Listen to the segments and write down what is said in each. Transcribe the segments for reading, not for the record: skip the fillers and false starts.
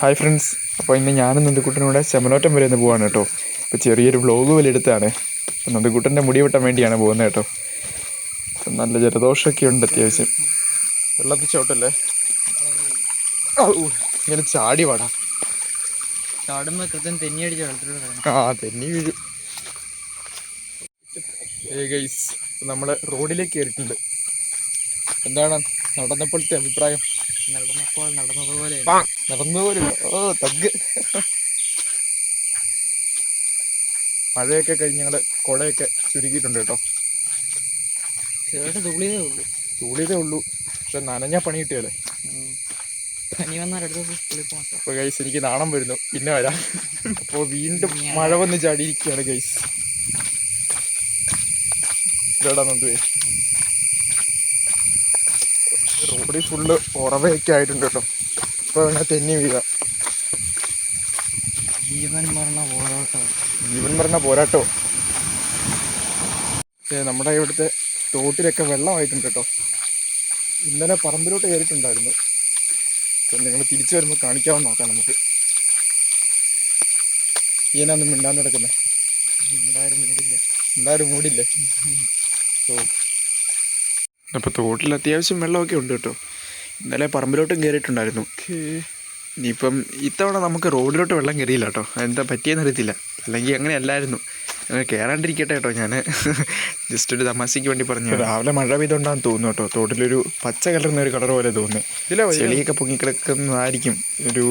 Hi friends, അപ്പോൾ ഇന്ന് ഞാനും നന്ദുക്കുട്ടനൂടെ ചെമ്മനോറ്റം വരെ ഒന്ന് പോവാണ് കേട്ടോ. അപ്പോൾ ചെറിയൊരു വ്ളോഗ് പോലെ എടുത്താണ്. അപ്പോൾ നന്ദുക്കുട്ടൻ്റെ മുടി വെട്ടാൻ വേണ്ടിയാണ് പോകുന്നത് കേട്ടോ. അപ്പം നല്ല ജലദോഷമൊക്കെ ഉണ്ട് അത്യാവശ്യം. വെള്ളത്തിൽ ചോട്ടല്ലേ, ഇങ്ങനെ ചാടി വാടാ. ചാടുമ്പോൾ കൃത്യം തെന്നിയടിച്ച് വെള്ളത്തിലൂടെ തെന്നി വീഴും. ഗൈസ്, നമ്മൾ റോഡിലേക്ക് കയറിയിട്ടുണ്ട്. എന്താണ് നടന്നപ്പോഴത്തെ അഭിപ്രായം? നടന്നതുപോലെ നടന്നുപോലും തഗ്. മഴയൊക്കെ കഴിഞ്ഞ് ഞങ്ങൾ കുടയൊക്കെ ചുരുക്കിയിട്ടുണ്ട് കേട്ടോ. തൂളിയതേ ഉള്ളൂ, പക്ഷെ നനഞ്ഞ പണി കിട്ടിയല്ലേ. പനി വന്നാലെടുത്ത് സ്കൂളിൽ പോകാം. അപ്പോൾ ഗൈസ്, എനിക്ക് നാണം വരുന്നു, പിന്നെ വരാം. അപ്പോൾ വീണ്ടും മഴ വന്ന് ചാടിയിരിക്കുകയാണ് ഗൈസ്. ഇതാടാ നന്ദുവേ, റോഡിൽ ഫുള്ള് ഉറവയൊക്കെ ആയിട്ടുണ്ട് കേട്ടോ. ഇപ്പോൾ വേണേൽ തെന്നി വീഴാം. ജീവൻ മരണ പോരാട്ടോ. നമ്മുടെ ഇവിടുത്തെ തോട്ടിലൊക്കെ വെള്ളമായിട്ടുണ്ട് കേട്ടോ. ഇന്നലെ പറമ്പിലോട്ട് കയറിയിട്ടുണ്ടായിരുന്നു. അപ്പം നിങ്ങൾ തിരിച്ചു വരുമ്പോൾ കാണിക്കാമെന്ന് നോക്കാം നമുക്ക്. ഈനാന്നും മിണ്ടാൻ നടക്കുന്നത് എന്തായാലും മൂടില്ലേ. അപ്പോൾ തോട്ടിൽ അത്യാവശ്യം വെള്ളമൊക്കെ ഉണ്ട് കേട്ടോ. ഇന്നലെ പറമ്പിലോട്ടും കയറിയിട്ടുണ്ടായിരുന്നു. ഇനിയിപ്പം ഇത്തവണ നമുക്ക് റോഡിലോട്ട് വെള്ളം കയറിയില്ല കേട്ടോ. അതെന്താ പറ്റിയെന്ന് അറിയത്തില്ല. അല്ലെങ്കിൽ അങ്ങനെ അല്ലായിരുന്നു. കയറാണ്ടിരിക്കട്ടെ കേട്ടോ. ഞാൻ ജസ്റ്റ് ഒരു തമാശയ്ക്ക് വേണ്ടി പറഞ്ഞു. രാവിലെ മഴ പെയ്തുകൊണ്ടാന്ന് തോന്നുന്നു കേട്ടോ. തോട്ടിലൊരു പച്ച കളറുന്ന ഒരു കളർ പോലെ തോന്നുന്നു. ചെളിയൊക്കെ പൊങ്ങിക്കിടക്കുന്നതായിരിക്കും. ഒരു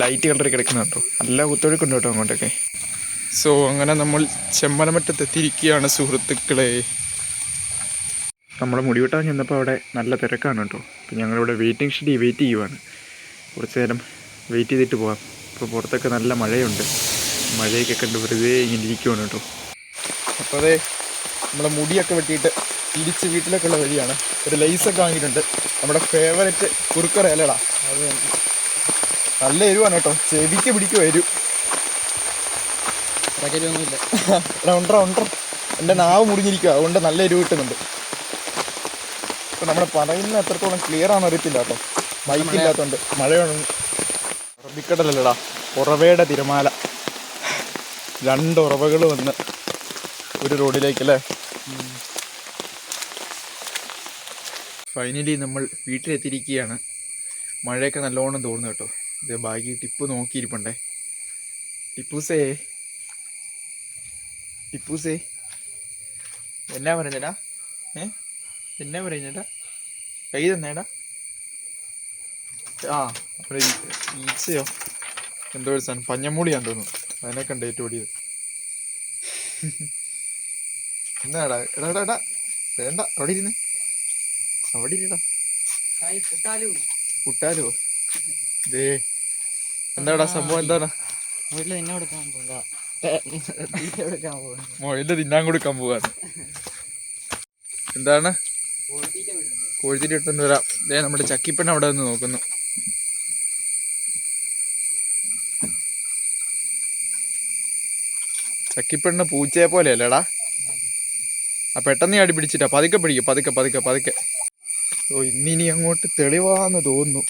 ലൈറ്റ് കളറിൽ കിടക്കുന്ന കേട്ടോ. നല്ല കുത്തൊഴുക്കുണ്ട് കേട്ടോ അങ്ങോട്ടൊക്കെ. സോ അങ്ങനെ നമ്മൾ ചെമ്മനമറ്റത്തെത്തിയിരിക്കുകയാണ് സുഹൃത്തുക്കളെ. നമ്മുടെ മുടി വെട്ടാൻ ചെന്നപ്പോൾ അവിടെ നല്ല തിരക്കാണ് കേട്ടോ. അപ്പം ഞങ്ങളിവിടെ വെയിറ്റിംഗ് ഷെഡിൽ വെയിറ്റ് ചെയ്യുവാണ്. കുറച്ച് നേരം വെയിറ്റ് ചെയ്തിട്ട് പോകാം. ഇപ്പോൾ പുറത്തൊക്കെ നല്ല മഴയുണ്ട്. മഴയൊക്കെ കണ്ട് വെറുതെ ഇങ്ങനെ ഇരിക്കുവാണ് കേട്ടോ. അപ്പോൾ അതേ നമ്മുടെ മുടിയൊക്കെ വെട്ടിയിട്ട് തിരിച്ച് വീട്ടിലേക്കുള്ള വഴിയാണ്. ഒരു ലൈസൊക്കെ വാങ്ങിയിട്ടുണ്ട്. നമ്മുടെ ഫേവററ്റ് കുറുക്കറ അല്ലേടാ. അത് നല്ല എരിവാണ് കേട്ടോ. ചെവിക്ക് പിടിക്കുക എരിവ്. എൻ്റെ നാവ് മുറിഞ്ഞിരിക്കുക, അതുകൊണ്ട് നല്ല എരിവ് കിട്ടുന്നുണ്ട്. ഇപ്പം നമ്മൾ പറയുന്ന എത്രത്തോളം ക്ലിയർ ആണെന്ന് അറിയത്തില്ല കേട്ടോ. മൈക്കില്ലാത്തതുകൊണ്ട്. മഴയാണ്. അറബിക്കടലല്ലടാ, ഉറവയുടെ തിരമാല. 2 ഉറവകൾ വന്ന് ഒരു റോഡിലേക്കല്ലേ. ഫൈനലി നമ്മൾ വീട്ടിലെത്തിയിരിക്കുകയാണ്. മഴയൊക്കെ നല്ലോണം തോന്നുന്നു കേട്ടോ. ഇത് ബാഗി ടിപ്പ് നോക്കിയിരിപ്പണ്ടേ. ടിപ്പൂസേ എന്നാ പറയുന്നേടാ? എന്നാ പറയുന്നേടാ? കൈ തന്നേടാ. അവിടെ ഈച്ചയോ എന്തോ ഒരു സാധനം, പഞ്ഞമൂളിയാന്ന് തോന്നുന്നു. അതിനെ കണ്ട് ഏറ്റവും ഓടിയത്. എന്നാടാ? എടാ വേണ്ട, അവിടെ ഇരുന്ന്. അവിടെ ഇരിടാ. പുട്ടാലോ? ദേ എന്താടാ സംഭവം? എന്താണ്? മുയലിന് തിന്നാൻ കൊടുക്കാൻ പോവാണ്. എന്താണ്? കോഴിത്തീറ്റ ഇട്ടുകൊണ്ട് വരാം. ദേ നമ്മുടെ ചക്കിപ്പെണ്ണ അവിടെ നിന്ന് നോക്കുന്നു. ചക്കിപ്പെണ്ണ പൂച്ചയെ പോലെ അല്ലേടാ. പെട്ടെന്ന് ചാടി പിടിച്ചിട്ടാ. പതുക്കെ പിടിക്കുക, പതുക്കെ. ഇന്നിനി അങ്ങോട്ട് തെളിവാന്ന് തോന്നുന്നു.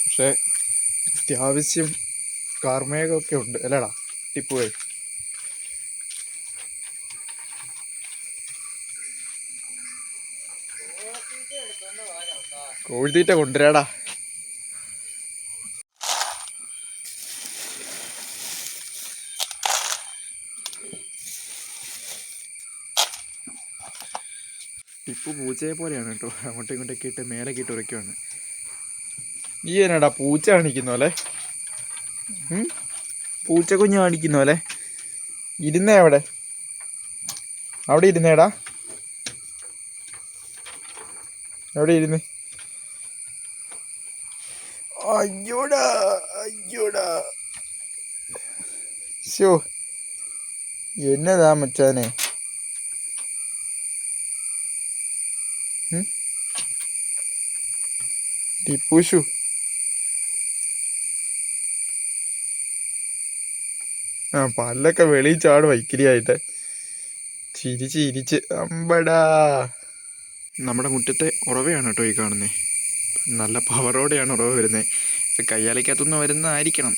പക്ഷെ അത്യാവശ്യം കാർമേഘമൊക്കെ ഉണ്ട് അല്ലേടാ ടിപ്പുവേ. കോഴിത്തീറ്റ കൊണ്ടുവരാടാ. ടിപ്പു പൂച്ചയെ പോലെയാണ് കേട്ടോ. അങ്ങോട്ടും ഇങ്ങോട്ടൊക്കെ ഇട്ട് മേലൊക്കെ ഇട്ട് ഉറയ്ക്കുവാണ്. നീ എന്നാടാ പൂച്ച കാണിക്കുന്നു അല്ലേ? പൂച്ച കുഞ്ഞ് കാണിക്കുന്നു അല്ലേ? ഇരുന്നേ അവിടെ ഇരുന്നേടാ. എവിടെ ഇരുന്ന്? അയ്യോടാ ശോ, എന്നതാ മച്ചാനെ. ടിപ്പൂഷു പല്ലൊക്കെ വെളിയിൽ ചാട് വൈക്കിരിയായിട്ട് ചിരിച്ച് അമ്പടാ. നമ്മുടെ മുറ്റത്തെ ഉറവയാണ് കേട്ടോ ഈ കാണുന്നത്. നല്ല പവറോടെയാണ് ഉറവ വരുന്നത്. ഇത് കയ്യാലയ്ക്കകത്തുനിന്ന് വരുന്നതായിരിക്കണം.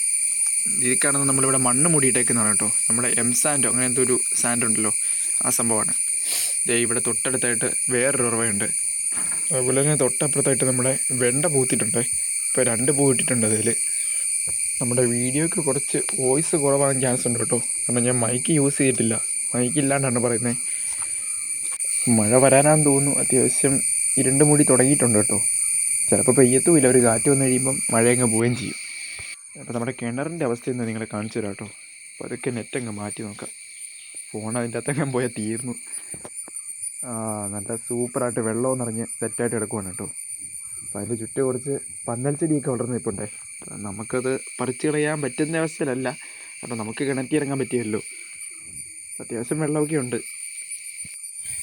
ഇതിൽ കാണുന്നത് നമ്മളിവിടെ മണ്ണ് മൂടിയിട്ടേക്കുന്നതാണ് കേട്ടോ. നമ്മുടെ സാൻഡോ അങ്ങനെ എന്തോ ഒരു സാൻഡ് ഉണ്ടല്ലോ, ആ സംഭവമാണ്. ദേ ഇവിടെ തൊട്ടടുത്തായിട്ട് വേറൊരു ഉറവയുണ്ട്. അതുപോലെ തന്നെ തൊട്ടപ്പുറത്തായിട്ട് നമ്മുടെ വെണ്ട പൂത്തിട്ടുണ്ട്. ഇപ്പോൾ 2 പൂ ഇട്ടിട്ടുണ്ട് അതിൽ. നമ്മുടെ വീഡിയോയ്ക്ക് കുറച്ച് വോയിസ് കുറവാകാൻ ചാൻസ് ഉണ്ട് കേട്ടോ, കാരണം ഞാൻ മൈക്ക് യൂസ് ചെയ്തിട്ടില്ല. മൈക്ക് ഇല്ലാണ്ടാണ് പറയുന്നത്. മഴ വരാനാണെന്ന് തോന്നുന്നു. അത്യാവശ്യം ഇരുണ്ട് മൂടി തുടങ്ങിയിട്ടുണ്ട് കേട്ടോ. ചിലപ്പോൾ പെയ്യത്തുമില്ല, ഒരു കാറ്റ് വന്നു കഴിയുമ്പം മഴയങ്ങ് പോവുകയും ചെയ്യും. അപ്പോൾ നമ്മുടെ കിണറിൻ്റെ അവസ്ഥയൊന്ന് നിങ്ങളെ കാണിച്ചു തരാം കേട്ടോ. അപ്പോൾ അതൊക്കെ നെറ്റങ്ങ് മാറ്റി നോക്കാം. ഫോൺ അതിൻ്റെ അകത്തങ്ങ് പോയാൽ തീർന്നു. നല്ല സൂപ്പറായിട്ട് വെള്ളവും നിറഞ്ഞ് സെറ്റായിട്ട് കിടക്കുവാണ് കേട്ടോ. അപ്പോൾ അതിൻ്റെ ചുറ്റും കുറച്ച് പന്നൽ ചെടിയൊക്കെ വളർന്ന് നിൽപ്പുണ്ടേ. നമുക്കത് പറിച്ച് കളയാൻ പറ്റുന്ന അവസ്ഥയിലല്ല, കാരണം നമുക്ക് കിണറ്റിറങ്ങാൻ പറ്റിയല്ലോ. അത്യാവശ്യം വെള്ളമൊക്കെ ഉണ്ട്.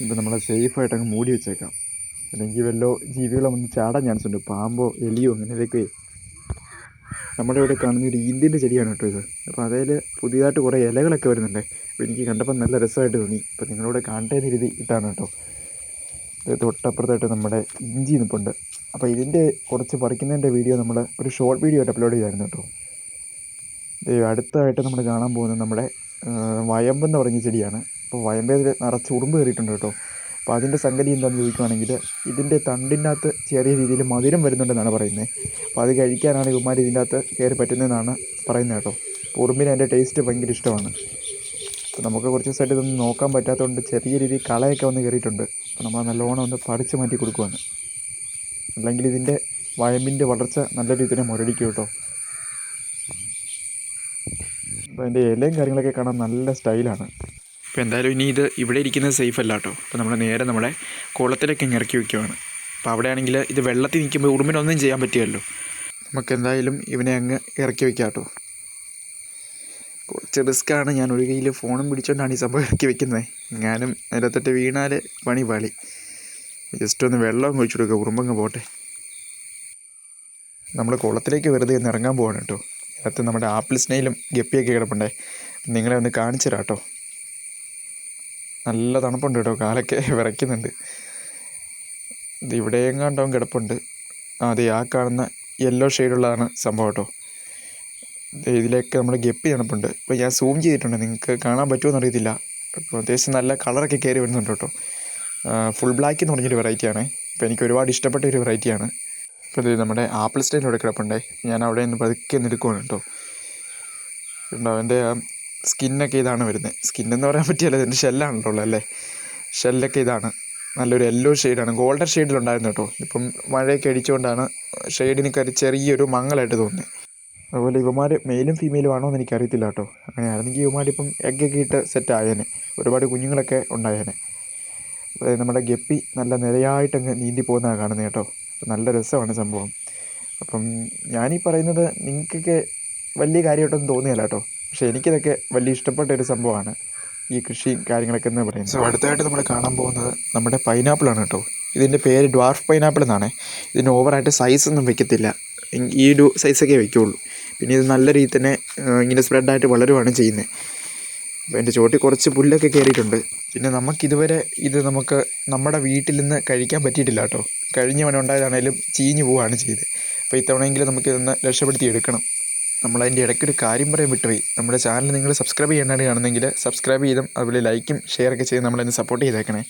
ഇപ്പോൾ നമ്മളെ സേഫായിട്ട് അങ്ങ് മൂടി വെച്ചേക്കാം. അല്ലെങ്കിൽ വല്ലോ ജീവികളെ വന്ന് ചാടാൻ ചാൻസ് ഉണ്ട്. പാമ്പോ എലിയോ അങ്ങനെ ഇതൊക്കെ. നമ്മുടെ ഇവിടെ കാണുന്ന ഒരു ഈന്തിൻ്റെ ചെടിയാണ് കേട്ടോ ഇത്. അപ്പോൾ അതിൽ പുതിയതായിട്ട് കുറേ ഇലകളൊക്കെ വരുന്നുണ്ട്. അപ്പോൾ എനിക്ക് കണ്ടപ്പോൾ നല്ല രസമായിട്ട് തോന്നി. അപ്പോൾ നിങ്ങളോട് കാണട്ടെ എന്ന് രീതി ഇട്ടാണ് കേട്ടോ. ഇത് തൊട്ടപ്പുറത്തായിട്ട് നമ്മുടെ ഇഞ്ചി നിൽപ്പുണ്ട്. അപ്പോൾ ഇതിൻ്റെ കുറച്ച് പറിക്കുന്നതിൻ്റെ വീഡിയോ നമ്മൾ ഒരു ഷോർട്ട് വീഡിയോ ആയിട്ട് അപ്ലോഡ് ചെയ്തായിരുന്നു കേട്ടോ. അടുത്തതായിട്ട് നമ്മൾ കാണാൻ പോകുന്നത് നമ്മുടെ വയമ്പെന്ന് പറഞ്ഞ ചെടിയാണ്. അപ്പോൾ വയമ്പേതിൽ നിറച്ച് ഉറുമ്പ് കയറിയിട്ടുണ്ട് കേട്ടോ. അപ്പോൾ അതിൻ്റെ സംഗതി എന്താണെന്ന് ചോദിക്കുകയാണെങ്കിൽ ഇതിൻ്റെ തണ്ടിനകത്ത് ചെറിയ രീതിയിൽ മധുരം വരുന്നുണ്ടെന്നാണ് പറയുന്നത്. അപ്പോൾ അത് കഴിക്കാനാണ് ഇവന്മാർ ഇതിൻ്റെ അകത്ത് കയറി പറ്റുന്നതെന്നാണ് പറയുന്നത് കേട്ടോ. ഉറുമ്പിന് അതിൻ്റെ ടേസ്റ്റ് ഭയങ്കര ഇഷ്ടമാണ്. അപ്പോൾ നമുക്ക് കുറച്ച് ദിവസമായിട്ട് ഇതൊന്നും നോക്കാൻ പറ്റാത്തതുകൊണ്ട് ചെറിയ രീതിയിൽ കളയൊക്കെ വന്ന് കയറിയിട്ടുണ്ട്. അപ്പോൾ നമ്മൾ നല്ലോണം ഒന്ന് പറിച്ച് മാറ്റി കൊടുക്കുവാണ്. അല്ലെങ്കിൽ ഇതിൻ്റെ വയമ്പിൻ്റെ വളർച്ച നല്ല രീതിയിൽ മുരടിക്കും കേട്ടോ. അപ്പോൾ അതിൻ്റെ ഇലയും കാര്യങ്ങളൊക്കെ കാണാൻ നല്ല സ്റ്റൈലാണ്. അപ്പോൾ എന്തായാലും ഇനി ഇത് ഇവിടെ ഇരിക്കുന്നത് സേഫ് അല്ല കേട്ടോ. അപ്പോൾ നമ്മൾ നേരെ നമ്മുടെ കുളത്തിലൊക്കെ ഇറക്കി വയ്ക്കുവാണ്. അപ്പോൾ അവിടെയാണെങ്കിൽ ഇത് വെള്ളത്തിൽ നിൽക്കുമ്പോൾ ഉറുമ്പിനൊന്നും ചെയ്യാൻ പറ്റുമല്ലോ. നമുക്ക് എന്തായാലും ഇവനെ അങ്ങ് ഇറക്കി വയ്ക്കാം കേട്ടോ. കുറച്ച് റിസ്ക്കാണ്. ഞാൻ ഒരു കയ്യിൽ ഫോണും പിടിച്ചുകൊണ്ടാണ് ഈ സംഭവം ഇറക്കി വെക്കുന്നത്. ഞാനും അതിനകത്തിട്ട് വീണാൽ പണി പാളി. ജസ്റ്റ് ഒന്ന് വെള്ളം ഒഴിച്ചു കൊടുക്കുക, ഉറുമ്പങ്ങ് പോട്ടെ. നമ്മൾ കുളത്തിലേക്ക് വെറുതെ ഒന്ന് ഇറങ്ങാൻ പോവാണ് കേട്ടോ. അതിനകത്ത് നമ്മുടെ ആപ്പിൾ സ്നെയിലും ഗപ്പിയൊക്കെ കിടപ്പുണ്ടേ. നിങ്ങളെ ഒന്ന് കാണിച്ചു തരാം കേട്ടോ. നല്ല തണുപ്പുണ്ട് കേട്ടോ, കാലൊക്കെ വിറയ്ക്കുന്നുണ്ട്. ഇത് ഇവിടെയെങ്ങാണ്ടവൻ കിടപ്പുണ്ട്. അതെ, ആ കാണുന്ന യെല്ലോ ഷെയ്ഡുള്ളതാണ് സംഭവം കേട്ടോ. ഇതിലേക്ക് നമ്മുടെ ഗപ്പി തണുപ്പുണ്ട്. ഇപ്പോൾ ഞാൻ സൂം ചെയ്തിട്ടുണ്ട്, നിങ്ങൾക്ക് കാണാൻ പറ്റുമോ എന്നറിയത്തില്ല. അപ്പോൾ അത്യാവശ്യം നല്ല കളറൊക്കെ കയറി വരുന്നുണ്ട് കേട്ടോ. ഫുൾ ബ്ലാക്ക് എന്ന് പറഞ്ഞൊരു വെറൈറ്റിയാണ്. അപ്പോൾ എനിക്ക് ഒരുപാട് ഇഷ്ടപ്പെട്ട ഒരു വെറൈറ്റിയാണ്. അപ്പോൾ ഇത് നമ്മുടെ ആപ്പിൾ സ്റ്റൈലിലൂടെ കിടപ്പുണ്ടേ. ഞാൻ അവിടെ നിന്ന് പതുക്കെ എടുക്കുവാണ് കേട്ടോ. അവൻ്റെ സ്കിന്നൊക്കെ ഇതാണ് വരുന്നത്. സ്കിന്നെന്ന് പറയാൻ പറ്റിയല്ല, ഇതിൻ്റെ ഷെല്ലാണല്ലോ ഉള്ളത് അല്ലേ. ഷെല്ലൊക്കെ ഇതാണ്, നല്ലൊരു യെല്ലോ ഷെയ്ഡാണ്. ഗോൾഡൻ ഷെയ്ഡിലുണ്ടായിരുന്നു കേട്ടോ. ഇപ്പം മഴയൊക്കെ അടിച്ചുകൊണ്ടാണ് ഷെയ്ഡിന് ചെറിയൊരു മങ്ങലായിട്ട് തോന്നുന്നത്. അതുപോലെ ഇവന്മാർ മെയിലും ഫീമെയിലും ആണോ എന്ന് എനിക്കറിയത്തില്ല കേട്ടോ. അങ്ങനെയാണെങ്കിൽ ഇവന്മാരിപ്പം എഗ്ഗൊക്കെ ഇട്ട് സെറ്റ് ആയേനെ, ഒരുപാട് കുഞ്ഞുങ്ങളൊക്കെ ഉണ്ടായേനെ. നമ്മുടെ ഗപ്പി നല്ല നിരയായിട്ടങ്ങ് നീന്തി പോകുന്നതാണ് കാണുന്നത് കേട്ടോ. അപ്പം നല്ല രസമാണ് സംഭവം. അപ്പം ഞാനീ പറയുന്നത് നിങ്ങൾക്കൊക്കെ വലിയ കാര്യമായിട്ടൊന്നും തോന്നുകയില്ല കേട്ടോ. പക്ഷേ എനിക്കിതൊക്കെ വലിയ ഇഷ്ടപ്പെട്ട ഒരു സംഭവമാണ് ഈ കൃഷിയും കാര്യങ്ങളൊക്കെ എന്ന് പറയുന്നത്. സോ അടുത്തായിട്ട് നമ്മൾ കാണാൻ പോകുന്നത് നമ്മുടെ പൈനാപ്പിളാണ് കേട്ടോ. ഇതിൻ്റെ പേര് ഡ്വാർഫ് പൈനാപ്പിൾ എന്നാണ്. ഇതിന് ഓവറായിട്ട് സൈസൊന്നും വെക്കത്തില്ല, ഈ ഒരു സൈസൊക്കെ വയ്ക്കുള്ളൂ. പിന്നെ ഇത് നല്ല രീതിയിൽ തന്നെ ഇങ്ങനെ സ്പ്രെഡായിട്ട് വളരുകയാണ് ചെയ്യുന്നത്. അപ്പോൾ എൻ്റെ ചോട്ടിൽ കുറച്ച് പുല്ലൊക്കെ കയറിയിട്ടുണ്ട്. പിന്നെ നമുക്കിതുവരെ ഇത് നമ്മുടെ വീട്ടിൽ നിന്ന് കഴിക്കാൻ പറ്റിയിട്ടില്ല കേട്ടോ. കഴിഞ്ഞ മഴ ഉണ്ടായതാണേലും ചീഞ്ഞു പോവുകയാണ് ചെയ്തത്. അപ്പോൾ ഇത്തവണയെങ്കിലും നമുക്കിതൊന്ന് രക്ഷപ്പെടുത്തി എടുക്കണം. നമ്മളതിൻ്റെ ഇടയ്ക്കൊരു കാര്യം പറയാൻ വിട്ടുപോയി. നമ്മുടെ ചാനൽ നിങ്ങൾ സബ്സ്ക്രൈബ് ചെയ്യാനായിട്ട് കാണുന്നെങ്കിൽ സബ്സ്ക്രൈബ് ചെയ്തും അതുപോലെ ലൈക്കും ഷെയറൊക്കെ ചെയ്ത് നമ്മളതിന് സപ്പോർട്ട് ചെയ്തേക്കണേ.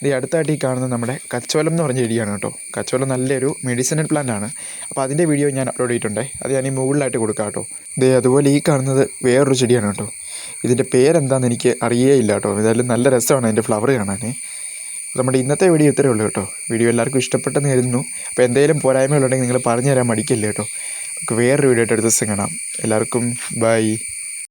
ഇത് അടുത്തായിട്ട് ഈ കാണുന്നത് നമ്മുടെ കച്ചോലം എന്ന് പറഞ്ഞ ചെടിയാണ് കേട്ടോ. കച്ചോലം നല്ലൊരു മെഡിസിനൽ പ്ലാന്റ് ആണ്. അപ്പോൾ അതിൻ്റെ വീഡിയോ ഞാൻ അപ്ലോഡ് ചെയ്തിട്ടുണ്ട്, അത് ഞാൻ ഈ മുകളിലായിട്ട് കൊടുക്കാം കേട്ടോ. അതുപോലെ ഈ കാണുന്നത് വേറൊരു ചെടിയാണ് കേട്ടോ. ഇതിൻ്റെ പേരെന്താണെന്ന് എനിക്ക് അറിയേയില്ല കേട്ടോ. ഏതായാലും നല്ല രസമാണ് അതിൻ്റെ ഫ്ലവർ കാണാൻ. നമ്മുടെ ഇന്നത്തെ വീഡിയോ ഇത്രയേ ഉള്ളൂ കേട്ടോ. വീഡിയോ എല്ലാവർക്കും ഇഷ്ടപ്പെട്ടെന്ന് കരുതുന്നു. അപ്പോൾ എന്തെങ്കിലും പോരായ്മകളുണ്ടെങ്കിൽ നിങ്ങൾ പറഞ്ഞു തരാൻ മടിക്കല്ലേ കേട്ടോ. നമുക്ക് വേറൊരു വീഡിയോ ആയിട്ട് അടുത്ത ദിവസം കാണാം. എല്ലാവർക്കും ബൈ.